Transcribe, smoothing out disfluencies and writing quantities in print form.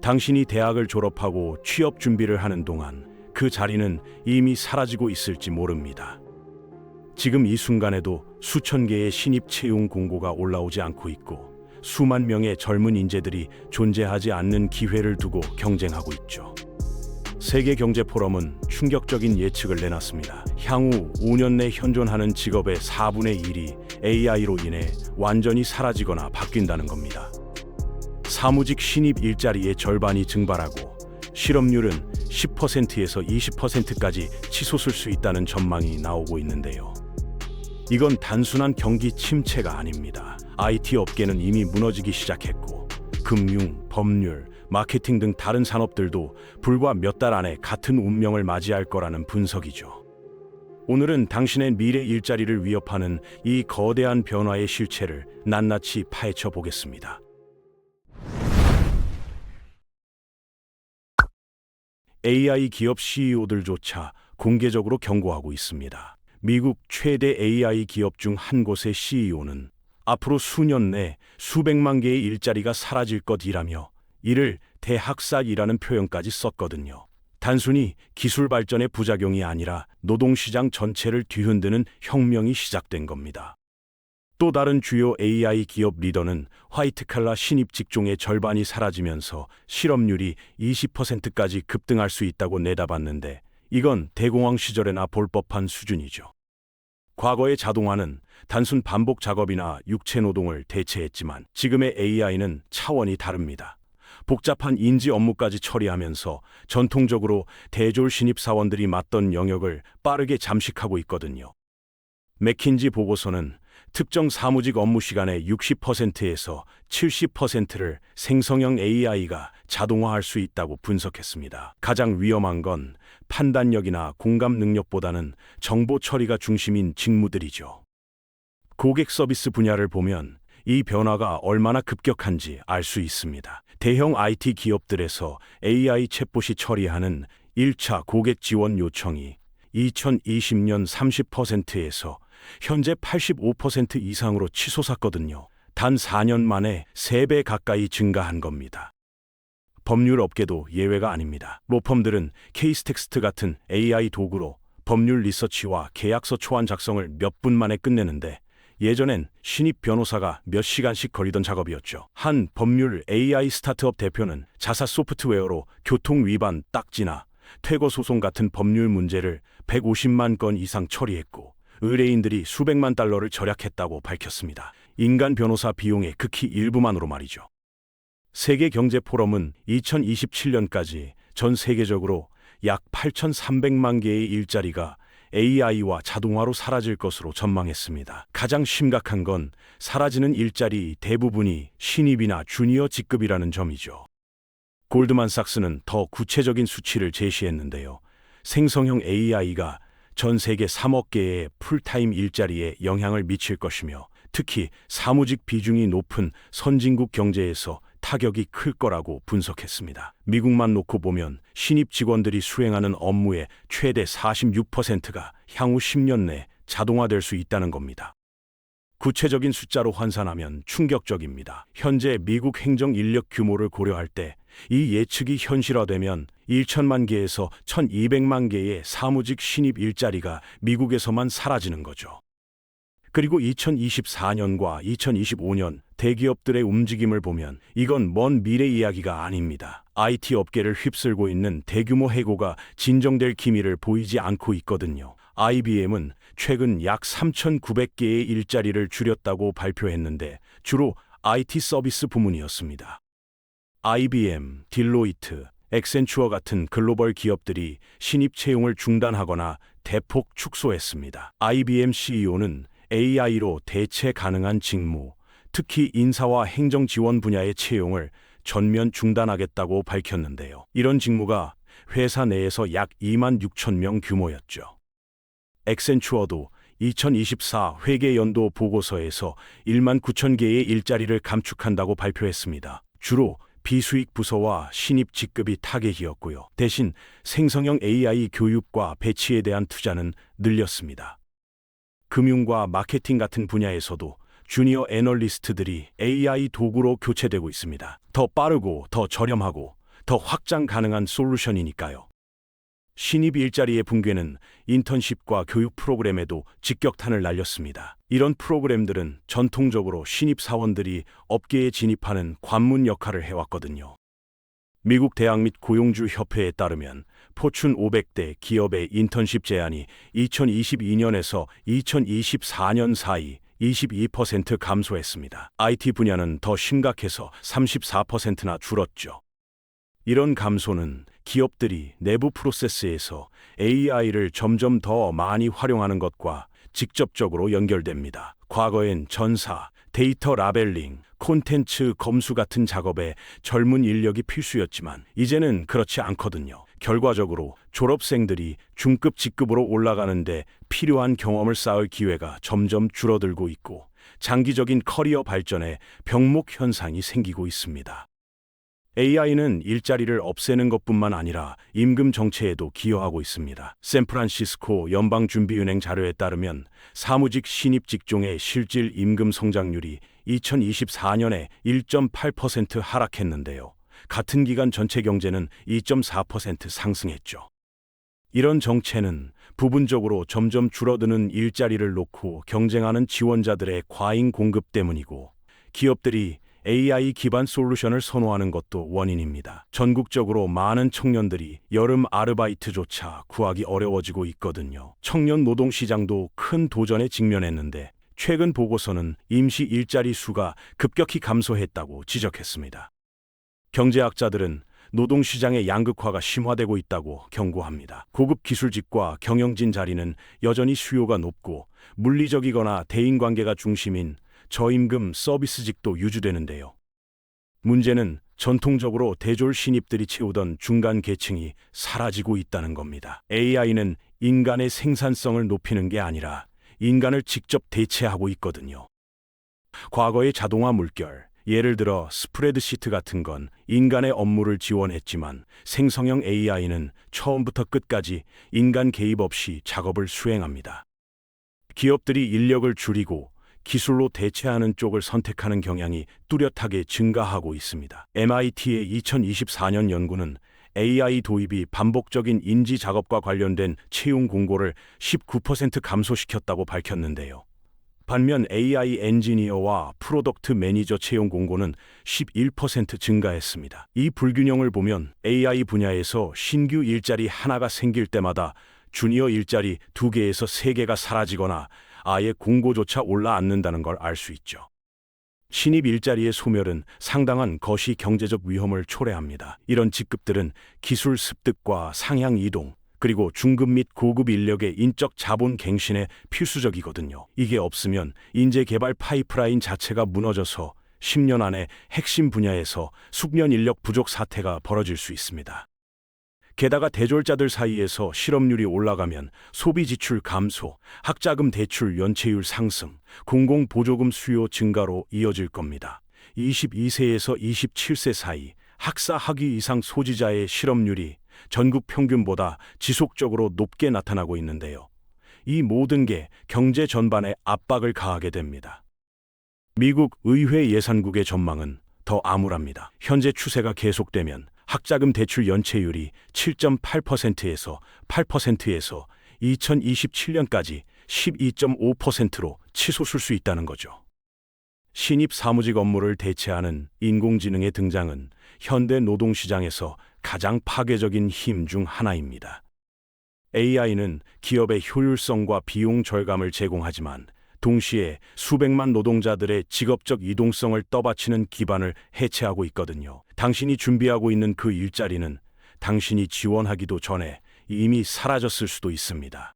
당신이 대학을 졸업하고 취업 준비를 하는 동안 그 자리는 이미 사라지고 있을지 모릅니다. 지금 이 순간에도 수천 개의 신입 채용 공고가 올라오지 않고 있고 수만 명의 젊은 인재들이 존재하지 않는 기회를 두고 경쟁하고 있죠. 세계경제포럼은 충격적인 예측을 내놨습니다. 향후 5년 내 현존하는 직업의 4분의 1이 AI로 인해 완전히 사라지거나 바뀐다는 겁니다. 사무직 신입 일자리의 절반이 증발하고 실업률은 10%에서 20%까지 치솟을 수 있다는 전망이 나오고 있는데요. 이건 단순한 경기 침체가 아닙니다. IT 업계는 이미 무너지기 시작했고 금융, 법률, 마케팅 등 다른 산업들도 불과 몇 달 안에 같은 운명을 맞이할 거라는 분석이죠. 오늘은 당신의 미래 일자리를 위협하는 이 거대한 변화의 실체를 낱낱이 파헤쳐 보겠습니다. AI 기업 CEO들조차 공개적으로 경고하고 있습니다. 미국 최대 AI 기업 중 한 곳의 CEO는 앞으로 수년 내 수백만 개의 일자리가 사라질 것이라며 이를 대학살이라는 표현까지 썼거든요. 단순히 기술 발전의 부작용이 아니라 노동시장 전체를 뒤흔드는 혁명이 시작된 겁니다. 또 다른 주요 AI 기업 리더는 화이트칼라 신입 직종의 절반이 사라지면서 실업률이 20%까지 급등할 수 있다고 내다봤는데 이건 대공황 시절에나 볼 법한 수준이죠. 과거의 자동화는 단순 반복 작업이나 육체 노동을 대체했지만 지금의 AI는 차원이 다릅니다. 복잡한 인지 업무까지 처리하면서 전통적으로 대졸 신입사원들이 맡던 영역을 빠르게 잠식하고 있거든요. 맥킨지 보고서는 특정 사무직 업무 시간의 60%에서 70%를 생성형 AI가 자동화할 수 있다고 분석했습니다. 가장 위험한 건 판단력이나 공감 능력보다는 정보 처리가 중심인 직무들이죠. 고객 서비스 분야를 보면 이 변화가 얼마나 급격한지 알 수 있습니다. 대형 IT 기업들에서 AI 챗봇이 처리하는 1차 고객 지원 요청이 2020년 30%에서 현재 85% 이상으로 치솟았거든요. 단 4년 만에 3배 가까이 증가한 겁니다. 법률 업계도 예외가 아닙니다. 로펌들은 케이스 텍스트 같은 AI 도구로 법률 리서치와 계약서 초안 작성을 몇 분 만에 끝내는데 예전엔 신입 변호사가 몇 시간씩 걸리던 작업이었죠. 한 법률 AI 스타트업 대표는 자사 소프트웨어로 교통 위반 딱지나 퇴거 소송 같은 법률 문제를 150만 건 이상 처리했고 의뢰인들이 수백만 달러를 절약했다고 밝혔습니다. 인간 변호사 비용의 극히 일부만으로 말이죠. 세계경제포럼은 2027년까지 전 세계적으로 약 8,300만 개의 일자리가 AI와 자동화로 사라질 것으로 전망했습니다. 가장 심각한 건 사라지는 일자리 대부분이 신입이나 주니어 직급이라는 점이죠. 골드만삭스는 더 구체적인 수치를 제시했는데요. 생성형 AI가 전 세계 3억 개의 풀타임 일자리에 영향을 미칠 것이며 특히 사무직 비중이 높은 선진국 경제에서 타격이 클 거라고 분석했습니다. 미국만 놓고 보면 신입 직원들이 수행하는 업무의 최대 46%가 향후 10년 내 자동화될 수 있다는 겁니다. 구체적인 숫자로 환산하면 충격적입니다. 현재 미국 행정 인력 규모를 고려할 때 이 예측이 현실화되면 1천만 개에서 1,200만 개의 사무직 신입 일자리가 미국에서만 사라지는 거죠. 그리고 2024년과 2025년 대기업들의 움직임을 보면 이건 먼 미래 이야기가 아닙니다. IT 업계를 휩쓸고 있는 대규모 해고가 진정될 기미를 보이지 않고 있거든요. IBM은 최근 약 3,900개의 일자리를 줄였다고 발표했는데 주로 IT 서비스 부문이었습니다. IBM, 딜로이트, 액센추어 같은 글로벌 기업들이 신입 채용을 중단하거나 대폭 축소했습니다. IBM CEO는 AI로 대체 가능한 직무, 특히 인사와 행정 지원 분야의 채용을 전면 중단하겠다고 밝혔는데요. 이런 직무가 회사 내에서 약 2만 6천 명 규모였죠. 액센추어도 2024 회계연도 보고서에서 1만 9천 개의 일자리를 감축한다고 발표했습니다. 주로 비수익 부서와 신입 직급이 타겟이었고요. 대신 생성형 AI 교육과 배치에 대한 투자는 늘렸습니다. 금융과 마케팅 같은 분야에서도 주니어 애널리스트들이 AI 도구로 교체되고 있습니다. 더 빠르고 더 저렴하고 더 확장 가능한 솔루션이니까요. 신입 일자리의 붕괴는 인턴십과 교육 프로그램에도 직격탄을 날렸습니다. 이런 프로그램들은 전통적으로 신입 사원들이 업계에 진입하는 관문 역할을 해왔거든요. 미국 대학 및 고용주 협회에 따르면 포춘 500대 기업의 인턴십 제한이 2022년에서 2024년 사이 22% 감소했습니다. IT 분야는 더 심각해서 34%나 줄었죠. 이런 감소는 기업들이 내부 프로세스에서 AI를 점점 더 많이 활용하는 것과 직접적으로 연결됩니다. 과거엔 전사, 데이터 라벨링, 콘텐츠 검수 같은 작업에 젊은 인력이 필수였지만 이제는 그렇지 않거든요. 결과적으로 졸업생들이 중급 직급으로 올라가는데 필요한 경험을 쌓을 기회가 점점 줄어들고 있고 장기적인 커리어 발전에 병목 현상이 생기고 있습니다. AI는 일자리를 없애는 것뿐만 아니라 임금 정체에도 기여하고 있습니다. 샌프란시스코 연방준비은행 자료에 따르면 사무직 신입 직종의 실질 임금 성장률이 2024년에 1.8% 하락했는데요. 같은 기간 전체 경제는 2.4% 상승했죠. 이런 정체는 부분적으로 점점 줄어드는 일자리를 놓고 경쟁하는 지원자들의 과잉 공급 때문이고 기업들이 AI 기반 솔루션을 선호하는 것도 원인입니다. 전국적으로 많은 청년들이 여름 아르바이트조차 구하기 어려워지고 있거든요. 청년 노동 시장도 큰 도전에 직면했는데 최근 보고서는 임시 일자리 수가 급격히 감소했다고 지적했습니다. 경제학자들은 노동시장의 양극화가 심화되고 있다고 경고합니다. 고급 기술직과 경영진 자리는 여전히 수요가 높고 물리적이거나 대인관계가 중심인 저임금 서비스직도 유지되는데요. 문제는 전통적으로 대졸 신입들이 채우던 중간 계층이 사라지고 있다는 겁니다. AI는 인간의 생산성을 높이는 게 아니라 인간을 직접 대체하고 있거든요. 과거의 자동화 물결, 예를 들어 스프레드시트 같은 건 인간의 업무를 지원했지만 생성형 AI는 처음부터 끝까지 인간 개입 없이 작업을 수행합니다. 기업들이 인력을 줄이고 기술로 대체하는 쪽을 선택하는 경향이 뚜렷하게 증가하고 있습니다. MIT의 2024년 연구는 AI 도입이 반복적인 인지 작업과 관련된 채용 공고를 19% 감소시켰다고 밝혔는데요. 반면 AI 엔지니어와 프로덕트 매니저 채용 공고는 11% 증가했습니다. 이 불균형을 보면 AI 분야에서 신규 일자리 하나가 생길 때마다 주니어 일자리 2개에서 3개가 사라지거나 아예 공고조차 올라앉는다는 걸 알 수 있죠. 신입 일자리의 소멸은 상당한 거시 경제적 위험을 초래합니다. 이런 직급들은 기술 습득과 상향 이동, 그리고 중급 및 고급 인력의 인적 자본 갱신에 필수적이거든요. 이게 없으면 인재 개발 파이프라인 자체가 무너져서 10년 안에 핵심 분야에서 숙련 인력 부족 사태가 벌어질 수 있습니다. 게다가 대졸자들 사이에서 실업률이 올라가면 소비 지출 감소, 학자금 대출 연체율 상승, 공공보조금 수요 증가로 이어질 겁니다. 22세에서 27세 사이 학사 학위 이상 소지자의 실업률이 전국 평균보다 지속적으로 높게 나타나고 있는데요. 이 모든 게 경제 전반에 압박을 가하게 됩니다. 미국 의회 예산국의 전망은 더 암울합니다. 현재 추세가 계속되면 학자금 대출 연체율이 7.8%에서 8%에서 2027년까지 12.5%로 치솟을 수 있다는 거죠. 신입 사무직 업무를 대체하는 인공지능의 등장은 현대 노동시장에서 가장 파괴적인 힘 중 하나입니다. AI는 기업의 효율성과 비용 절감을 제공하지만 동시에 수백만 노동자들의 직업적 이동성을 떠받치는 기반을 해체하고 있거든요. 당신이 준비하고 있는 그 일자리는 당신이 지원하기도 전에 이미 사라졌을 수도 있습니다.